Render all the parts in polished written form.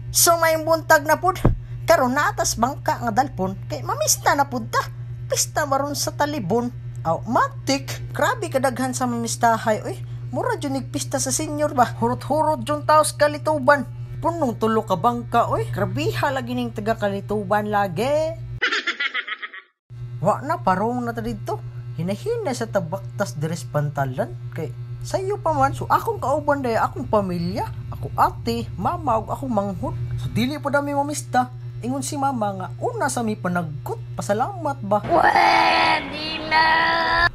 So may buntag na pud. Karon natas bangka nga dalpon kay mamista na pud ta. Pista maron sa talibon. Aw, matik. Grabe kadaghan sa mamistahay oy. Mura jud pista sa senior ba. Hurot-hurot jud taos kalituban. Punong tulo ka bangka oy. Grabiha lagi ning taga kalituban lagi. Wa na parong na ta didto. Hinahinay sa tabaktas deres pantalan kay sayo pa man. So akong kauban day akong pamilya. Ako ate, mama ug akong manghod. So dili pa dami mamista. Ingon si mama nga una sa mi panagkot. Pasalamat ba? Pwede na!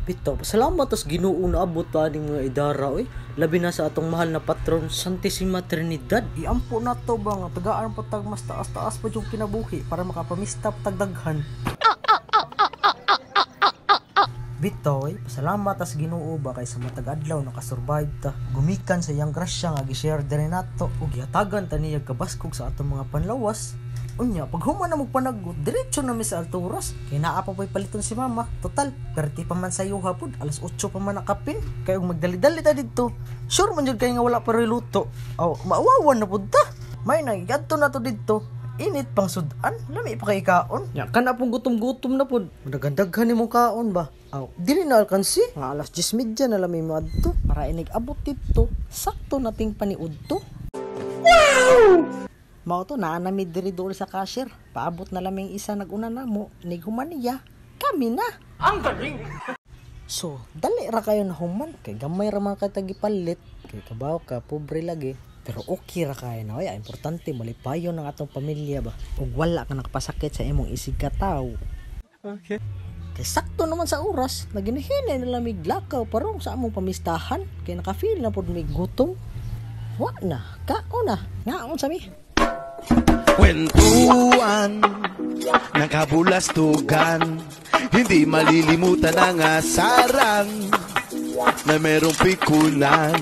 Pito, pasalamat tas Ginoo na abot pa ning mga idara oy. Labi na sa atong mahal na patron Santissima Trinidad. Iampo na to ba nga tagaan pa tag mas taas-taas pa yung kinabuhi para makapamista pa tagdaghan. Bitoy, pasalamat tas Ginoo ba kay sa matag adlaw nakasurvive ta. Gumikan sa iyang grasya nga gi-share dire nato ug gihatagan ta niya kabaskog sa atong mga panlawas. Unya, pag human na magpanagot, diretso na mi sa Alturas. Kaya naapa pa'y paliton si mama. Total, perti pa man sa iyo hapon. Alas 8 pa man nakapin. Kaya kung magdali-dali ta dito, sure man dyan kayo nga wala pa riluto. Aw, maawawan na po ta. May nagigadto na to dito. Init pang sudan. Lami pa kay kaon. Ya, kana pong gutom-gutom na po. Madagandaghan ni mong kaon ba? Aw, dili na alkansi. Nga alas 10:30 na lami mo adto. Para inig-abot dito. Sakto nating paniud to. Wow! Mao to naanamid diri doon sa cashier. Paabot na laming isa naguna na mo. Nighuman niya. Kami na. Ang galing! So, dali ra kayo na human. Kay gamay ra man katagipalit. Kay kabaw ka, pobre lagi. Pero okay ra kayo na. Ay, importante, malipayo ng atong pamilya ba. Kung wala ka nakapasakit sa imong isig kataw. Okay. Kay sakto naman sa oras. Naginahinay na lamig lakaw parong sa among pamistahan. Kay nakafeel na po may gutom. Wa na. Kao na. Ngaon sa mi. Kwentuhan, nakabulastugan, hindi malilimutan ang asarang na merong pikunan,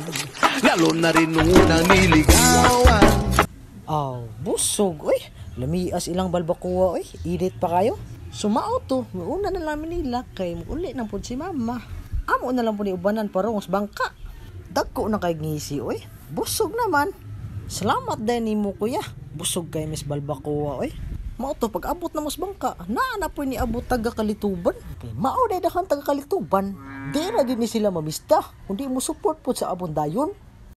lalo na rin nung unang niligawan. Aw, busog, oy. Lamias ilang balbakuwa, oy. Init pa kayo. Sumao to, una na namin nila kay uli na po si mama. Amo na lang po ni ubanan parong sa bangka. Dagko na kay ngisi, oy. Busog naman. Salamat din ni mo kuya. Busog kay Miss Balbacoa oy. Mao to pag abot na mas bangka, naana po ni abot taga Kalituban. Kay mao day dahan taga Kalituban. Di ra din ni sila mamista. Kundi mo support po sa abon dayon.